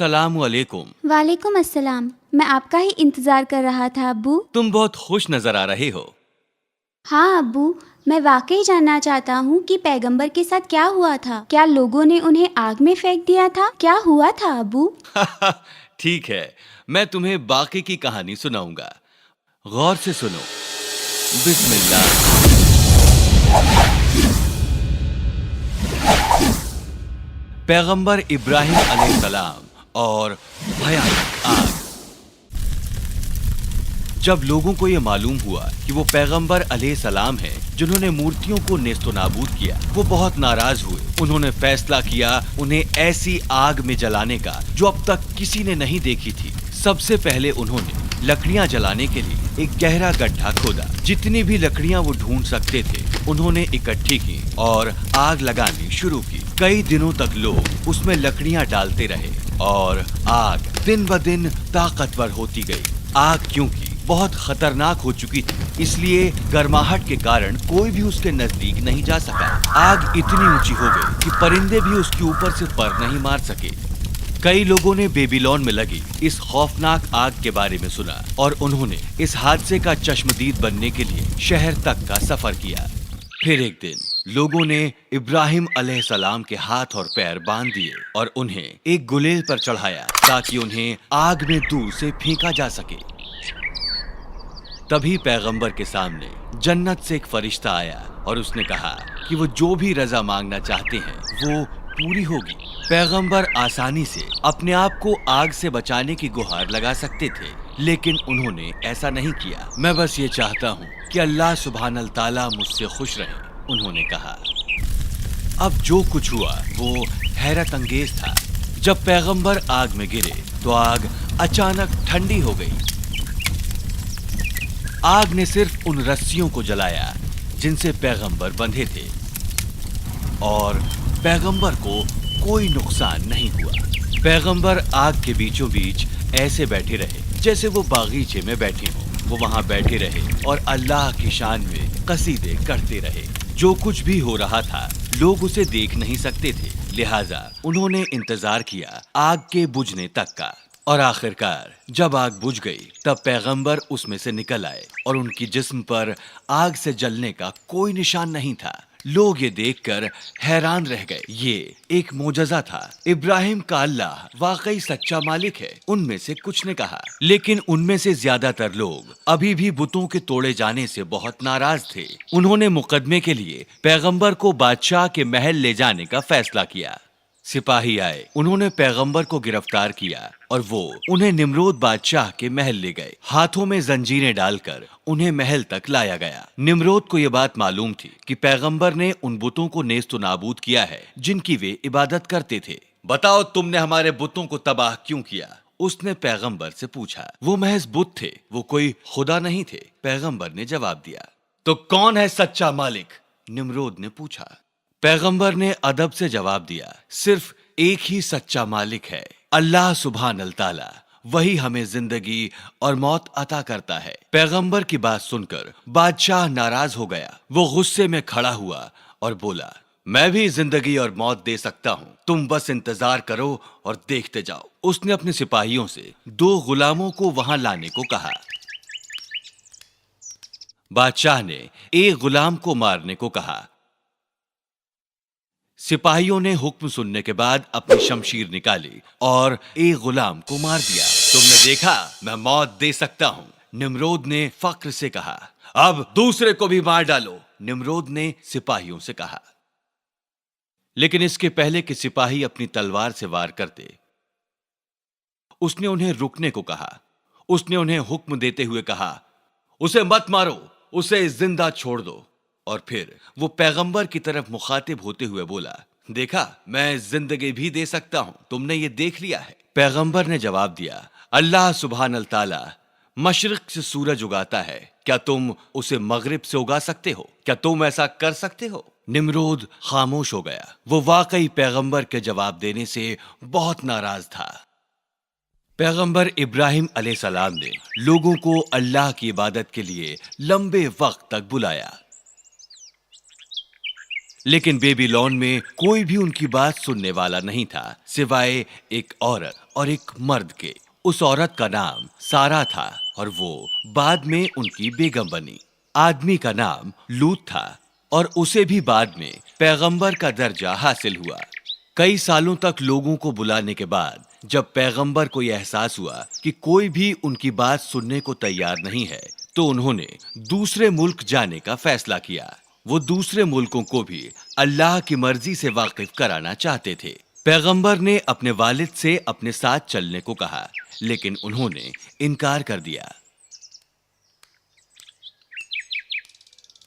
सलाम अलैकुम। वालेकुम अस्सलाम। मैं आपका ही इंतज़ार कर रहा था अब्बू। तुम बहुत खुश नजर आ रहे हो। हाँ अब्बू, मैं वाकई जानना चाहता हूँ कि पैगंबर के साथ क्या हुआ था। क्या लोगों ने उन्हें आग में फेंक दिया था? क्या हुआ था अब्बू? ठीक है, मैं तुम्हें बाकी की कहानी सुनाऊंगा। गौर से सुनो। बिस्मिल्लाह। पैगंबर इब्राहिम अलैहिस्सलाम और भयानक आग। जब लोगों को यह मालूम हुआ कि वो पैगंबर अलैहिस्सलाम हैं जिन्होंने मूर्तियों को नेस्तो नाबूद किया, वो बहुत नाराज हुए। उन्होंने फैसला किया उन्हें ऐसी आग में जलाने का जो अब तक किसी ने नहीं देखी थी। सबसे पहले उन्होंने लकड़ियां जलाने के लिए एक गहरा गड्ढा खोदा। जितनी भी लकड़ियां वो ढूंढ सकते थे उन्होंने इकट्ठी की और आग लगानी शुरू की। कई दिनों तक लोग उसमें लकड़ियां डालते रहे और आग दिन ब दिन ताकतवर होती गई। आग क्योंकि बहुत खतरनाक हो चुकी थी, इसलिए गर्माहट के कारण कोई भी उसके नजदीक नहीं जा सका। आग इतनी ऊंची हो गई कि परिंदे भी उसके ऊपर से पर नहीं मार सके। कई लोगों ने बेबीलोन में लगी इस खौफनाक आग के बारे में सुना और उन्होंने इस हादसे का चश्मदीद बनने के लिए शहर तक का सफर किया। फिर एक दिन लोगों ने इब्राहिम अलैहिस्सलाम के हाथ और पैर बांध दिए और उन्हें एक गुलेल पर चढ़ाया ताकि उन्हें आग में दूर से फेंका जा सके। तभी पैगंबर के सामने जन्नत से एक फरिश्ता आया और उसने कहा कि वो जो भी रजा मांगना चाहते हैं वो पूरी होगी। पैगंबर आसानी से अपने आप को आग से बचाने की गुहार लगा सकते थे, लेकिन उन्होंने ऐसा नहीं किया। मैं बस ये चाहता हूँ कि अल्लाह सुब्हानल ताला मुझसे खुश रहे, उन्होंने कहा। अब जो कुछ हुआ वो हैरत अंगेज था। जब पैगंबर आग में गिरे तो आग अचानक ठंडी हो गई। आग ने सिर्फ उन रस्सियों को जलाया जिनसे पैगंबर बंधे थे और पैगंबर को कोई नुकसान नहीं हुआ। पैगंबर आग के बीचों बीच ऐसे बैठे रहे जैसे वो बागीचे में बैठे हों। वो वहां बैठे रहे और अल्लाह की शान में कसीदे करते रहे। जो कुछ भी हो रहा था लोग उसे देख नहीं सकते थे, लिहाजा उन्होंने इंतजार किया आग के बुझने तक का। और आखिरकार जब आग बुझ गई तब पैगंबर उसमें से निकल आए और उनकी जिस्म पर आग से जलने का कोई निशान नहीं था। लोग ये देखकर हैरान रह गए। ये एक मोजज़ा था। इब्राहिम का अल्लाह वाकई सच्चा मालिक है, उनमें से कुछ ने कहा। लेकिन उनमें से ज्यादातर लोग अभी भी बुतों के तोड़े जाने से बहुत नाराज थे। उन्होंने मुकदमे के लिए पैगंबर को बादशाह के महल ले जाने का फैसला किया। सिपाही आए, उन्होंने पैगंबर को गिरफ्तार किया और वो उन्हें निम्रोद बादशाह के महल ले गए। हाथों में जंजीरें डालकर उन्हें महल तक लाया गया। निम्रोद को यह बात मालूम थी कि पैगंबर ने उन बुतों को नेस्तो नाबूद किया है जिनकी वे इबादत करते थे। बताओ तुमने हमारे बुतों को तबाह क्यों किया? उसने पैगंबर से पूछा। वो महज बुत थे, वो कोई खुदा नहीं थे, पैगंबर ने जवाब दिया। तो कौन है सच्चा मालिक? निम्रोद ने पूछा। पैगंबर ने अदब से जवाब दिया, सिर्फ एक ही सच्चा मालिक है, अल्लाह सुब्हानल ताला। वही हमें जिंदगी और मौत अता करता है। पैगंबर की बात सुनकर बादशाह नाराज हो गया। वो गुस्से में खड़ा हुआ और बोला, मैं भी जिंदगी और मौत दे सकता हूँ, तुम बस इंतजार करो और देखते जाओ। उसने अपने सिपाहियों से 2 गुलामों को वहां लाने को कहा। बादशाह ने एक गुलाम को मारने को कहा। सिपाहियों ने हुक्म सुनने के बाद अपनी शमशीर निकाली और एक गुलाम को मार दिया। तुमने देखा, मैं मौत दे सकता हूं, निम्रोद ने फक्र से कहा। अब दूसरे को भी मार डालो, निम्रोद ने सिपाहियों से कहा। लेकिन इसके पहले कि सिपाही अपनी तलवार से वार करते, उसने उन्हें रुकने को कहा। उसने उन्हें हुक्म देते हुए कहा, उसे मत मारो, उसे जिंदा छोड़ दो। और फिर वो पैगंबर की तरफ मुखातिब होते हुए बोला, देखा, मैं जिंदगी भी दे सकता हूं, तुमने ये देख लिया है। पैगंबर ने जवाब दिया, अल्लाह सुब्हानल ताला मशरिक से सूरज उगाता है, क्या तुम उसे मगरिब से उगा सकते हो? क्या तुम ऐसा कर सकते हो? निम्रोद खामोश हो गया। वो वाकई पैगंबर के जवाब देने से बहुत नाराज था। पैगंबर इब्राहिम अलैहिस्सलाम ने लोगों को अल्लाह की इबादत के लिए लंबे वक्त तक बुलाया। लेकिन बेबीलोन में कोई भी उनकी बात सुनने वाला नहीं था सिवाय एक औरत और एक मर्द के। उस औरत का नाम सारा था और वो बाद में उनकी बेगम बनी। आदमी का नाम लूत था और उसे भी बाद में पैगंबर का दर्जा हासिल हुआ। कई सालों तक लोगों को बुलाने के बाद जब पैगंबर को यह एहसास हुआ कि कोई भी उनकी बात सुनने को तैयार नहीं है, तो उन्होंने दूसरे मुल्क जाने का फैसला किया। वो दूसरे मुल्कों को भी अल्लाह की मर्जी से वाकिफ कराना चाहते थे। पैगंबर ने अपने वालिद से अपने साथ चलने को कहा, लेकिन उन्होंने इनकार कर दिया।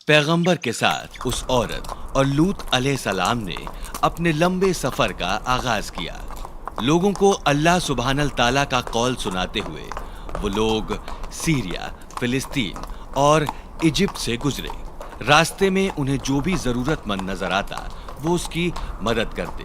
पैगंबर के साथ उस औरत और लूत अलैहिस्सलाम ने अपने लंबे सफर का आगाज किया। लोगों को अल्लाह सुब्हानल ताला का कौल सुनाते हुए वो लोग सीरिया, फिलिस्तीन और इजिप्ट से गुजरे। रास्ते में उन्हें जो भी जरूरतमंद नजर आता वो उसकी मदद करते।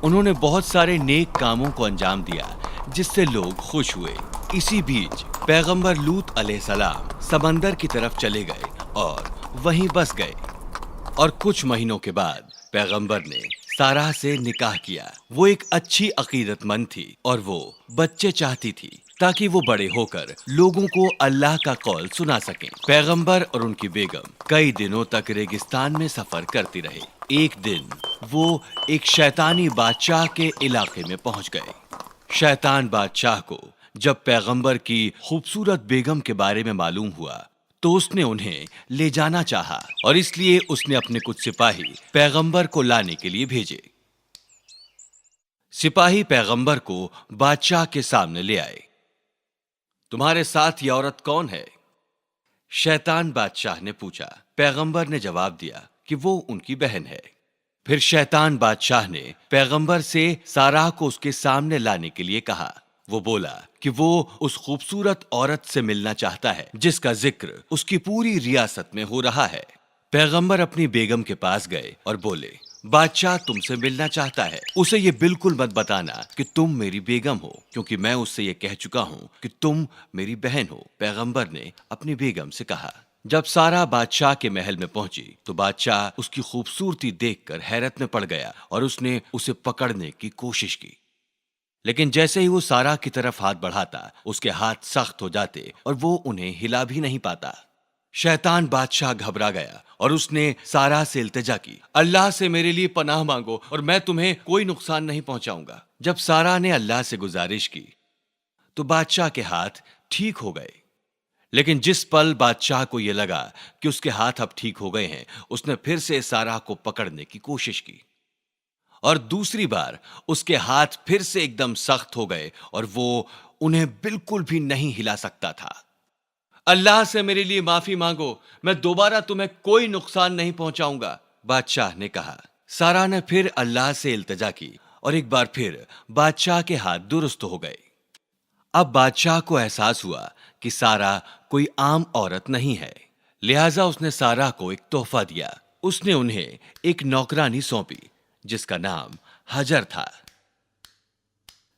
उन्होंने बहुत सारे नेक कामों को अंजाम दिया जिससे लोग खुश हुए। इसी बीच पैगंबर लूत अलैहिस्सलाम समंदर की तरफ चले गए और वहीं बस गए। और कुछ महीनों के बाद पैगंबर ने सारा से निकाह किया। वो एक अच्छी अकीदतमंद थी और वो बच्चे चाहती थी ताकि वो बड़े होकर लोगों को अल्लाह का कौल सुना सकें। पैगंबर और उनकी बेगम कई दिनों तक रेगिस्तान में सफर करती रही। एक दिन वो एक शैतानी बादशाह के इलाके में पहुंच गए। शैतान बादशाह को जब पैगंबर की खूबसूरत बेगम के बारे में मालूम हुआ तो उसने उन्हें ले जाना चाहा और इसलिए उसने अपने कुछ सिपाही पैगंबर को लाने के लिए भेजे। सिपाही पैगंबर को बादशाह के सामने ले आए। तुम्हारे साथ ये औरत कौन है? शैतान बादशाह ने पूछा। पैगंबर ने जवाब दिया कि वो उनकी बहन है। फिर शैतान बादशाह ने पैगंबर से सारा को उसके सामने लाने के लिए कहा। वो बोला कि वो उस खूबसूरत औरत से मिलना चाहता है जिसका जिक्र उसकी पूरी रियासत में हो रहा है। पैगंबर अपनी बेगम के पास गए और बोले, बादशाह तुमसे मिलना चाहता है। उसे ये बिल्कुल मत बताना कि तुम मेरी बेगम हो, क्योंकि मैं उससे ये कह चुका हूं कि तुम मेरी बहन हो। पैगंबर ने अपनी बेगम से कहा। जब सारा बादशाह के महल में पहुंची तो बादशाह उसकी खूबसूरती देखकर हैरत में पड़ गया और उसने उसे पकड़ने की कोशिश की। लेकिन जैसे ही वो सारा की तरफ हाथ बढ़ाता उसके हाथ सख्त हो जाते और वो उन्हें हिला भी नहीं पाता। शैतान बादशाह घबरा गया और उसने सारा से इल्तिजा की, अल्लाह से मेरे लिए पनाह मांगो और मैं तुम्हें कोई नुकसान नहीं पहुंचाऊंगा। जब सारा ने अल्लाह से गुजारिश की तो बादशाह के हाथ ठीक हो गए। लेकिन जिस पल बादशाह को यह लगा कि उसके हाथ अब ठीक हो गए हैं, उसने फिर से सारा को पकड़ने की कोशिश की और दूसरी बार उसके हाथ फिर से एकदम सख्त हो गए और वो उन्हें बिल्कुल भी नहीं हिला सकता था। अल्लाह से मेरे लिए माफी मांगो, मैं दोबारा तुम्हें कोई नुकसान नहीं पहुंचाऊंगा, बादशाह ने कहा। सारा ने फिर अल्लाह से इल्तिजा की और एक बार फिर बादशाह के हाथ दुरुस्त हो गए। अब बादशाह को एहसास हुआ कि सारा कोई आम औरत नहीं है, लिहाजा उसने सारा को एक तोहफा दिया। उसने उन्हें एक नौकरानी सौंपी जिसका नाम हजर था।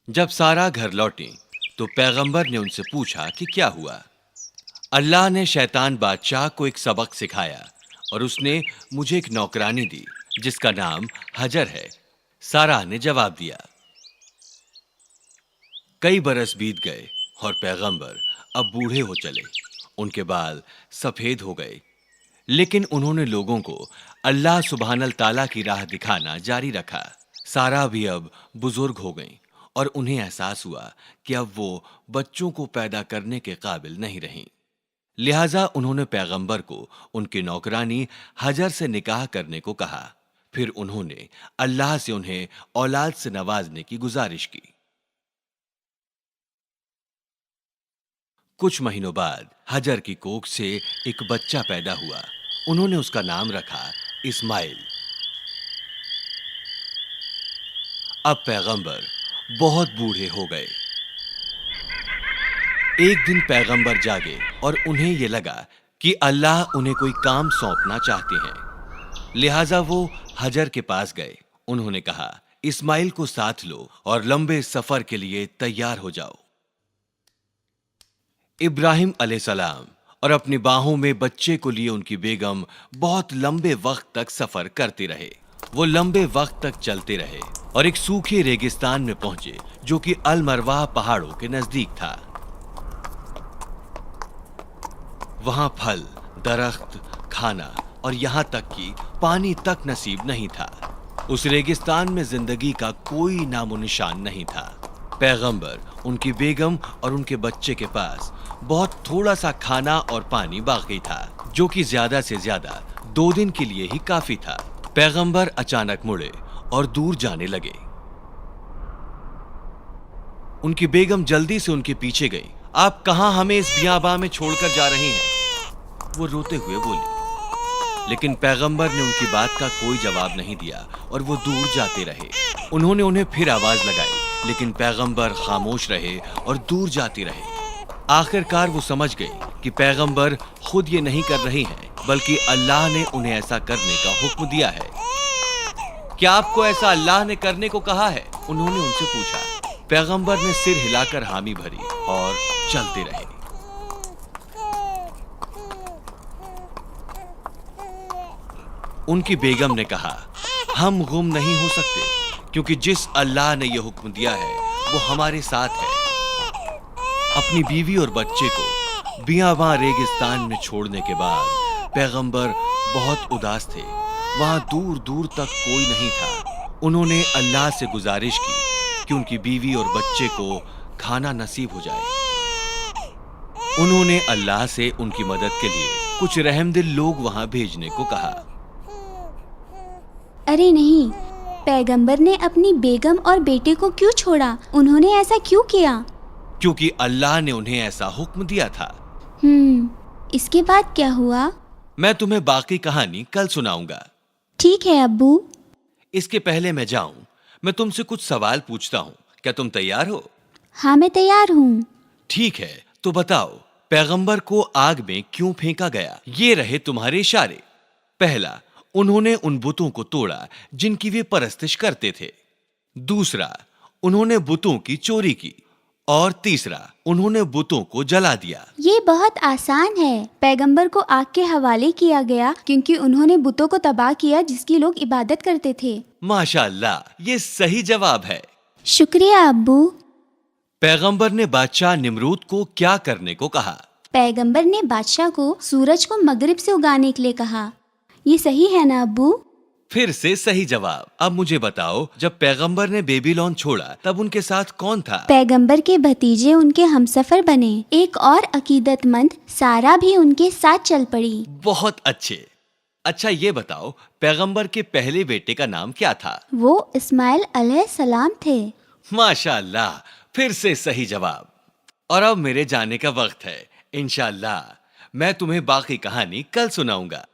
जब सारा घर लौटी तो पैगंबर ने उनसे पूछा कि क्या हुआ। अल्लाह ने शैतान बादशाह को एक सबक सिखाया और उसने मुझे एक नौकरानी दी जिसका नाम हजर है, सारा ने जवाब दिया। कई बरस बीत गए और पैगंबर अब बूढ़े हो चले। उनके बाल सफेद हो गए, लेकिन उन्होंने लोगों को अल्लाह सुब्हानल ताला की राह दिखाना जारी रखा। सारा भी अब बुजुर्ग हो गईं और उन्हें एहसास हुआ कि अब वो बच्चों को पैदा करने के काबिल नहीं रहीं। लिहाजा उन्होंने पैगंबर को उनकी नौकरानी हजर से निकाह करने को कहा। फिर उन्होंने अल्लाह से उन्हें औलाद से नवाजने की गुजारिश की। कुछ महीनों बाद हजर की कोख से एक बच्चा पैदा हुआ। उन्होंने उसका नाम रखा इस्माइल। अब पैगंबर बहुत बूढ़े हो गए। एक दिन पैगंबर जागे और उन्हें यह लगा कि अल्लाह उन्हें कोई काम सौंपना चाहते हैं। लिहाजा वो हजर के पास गए। उन्होंने कहा, इस्माइल को साथ लो और लंबे सफर के लिए तैयार हो जाओ। इब्राहिम अलैहिस्सलाम और अपनी बाहों में बच्चे को लिए उनकी बेगम बहुत लंबे वक्त तक सफर करते रहे। वो लंबे वक्त तक चलते रहे और एक सूखे रेगिस्तान में पहुंचे जो कि अलमरवाह पहाड़ों के नजदीक था। वहां फल, दरख्त, खाना और यहाँ तक कि पानी तक नसीब नहीं था। उस रेगिस्तान में जिंदगी का कोई नामो निशान नहीं था। पैगंबर, उनकी बेगम और उनके बच्चे के पास बहुत थोड़ा सा खाना और पानी बाकी था, जो कि ज्यादा से ज्यादा 2 दिन के लिए ही काफी था। पैगंबर अचानक मुड़े और दूर जाने लगे। उनकी बेगम जल्दी से उनके पीछे गई। आप कहां हमें इस बियाबा में छोड़कर जा रहे हैं? वो रोते हुए बोली। लेकिन पैगंबर ने उनकी बात का कोई जवाब नहीं दिया और वो दूर जाते रहे। उन्होंने उन्हें फिर आवाज लगाई, लेकिन पैगंबर खामोश रहे और दूर जाते रहे। आखिरकार वो समझ गई कि पैगंबर खुद ये नहीं कर रहे हैं, बल्कि अल्लाह ने उन्हें ऐसा करने का हुक्म दिया है। क्या आपको ऐसा अल्लाह ने करने को कहा है? उन्होंने उनसे पूछा। पैगंबर ने सिर हिलाकर हामी भरी और चलते रहे। उनकी बेगम ने कहा, हम गुम नहीं हो सकते, क्योंकि जिस अल्लाह ने यह हुक्म दिया है वो हमारे साथ है। अपनी बीवी और बच्चे को बियाबां रेगिस्तान में छोड़ने के बाद पैगंबर बहुत उदास थे। वहां दूर दूर तक कोई नहीं था। उन्होंने अल्लाह से गुजारिश की कि उनकी बीवी और बच्चे को खाना नसीब हो जाए। उन्होंने अल्लाह से उनकी मदद के लिए कुछ रहमदिल लोग वहां भेजने को कहा। अरे नहीं, पैगंबर ने अपनी बेगम और बेटे को क्यों छोड़ा? उन्होंने ऐसा क्यों किया? क्योंकि अल्लाह ने उन्हें ऐसा हुक्म दिया था। इसके बाद क्या हुआ? मैं तुम्हें बाकी कहानी कल सुनाऊंगा। ठीक है अब्बू। इसके पहले मैं जाऊं, मैं तुमसे कुछ सवाल पूछता हूं। क्या तुम तैयार हो? हाँ, मैं तैयार हूँ। ठीक है, तो बताओ, पैगंबर को आग में क्यों फेंका गया? ये रहे तुम्हारे इशारे। पहला, उन्होंने उन बुतों को तोड़ा जिनकी वे परस्तिश करते थे। दूसरा, उन्होंने बुतों की चोरी की। और तीसरा, उन्होंने बुतों को जला दिया। ये बहुत आसान है। पैगंबर को आग के हवाले किया गया क्योंकि उन्होंने बुतों को तबाह किया जिसकी लोग इबादत करते थे। माशाअल्लाह, ये सही जवाब है। शुक्रिया अब्बू। पैगंबर ने बादशाह निमरूद को क्या करने को कहा? पैगंबर ने बादशाह को सूरज को मगरिब से उगाने के लिए कहा। ये सही है ना अब्बू? फिर से सही जवाब। अब मुझे बताओ, जब पैगंबर ने बेबीलोन छोड़ा तब उनके साथ कौन था? पैगंबर के भतीजे उनके हमसफर बने। एक और अकीदतमंद सारा भी उनके साथ चल पड़ी। बहुत अच्छे। अच्छा, ये बताओ, पैगंबर के पहले बेटे का नाम क्या था? वो इस्माइल अलैहिस्सलाम थे। माशाअल्लाह, फिर से सही जवाब। और अब मेरे जाने का वक्त है। इंशाअल्लाह मैं तुम्हें बाकी कहानी कल सुनाऊंगा।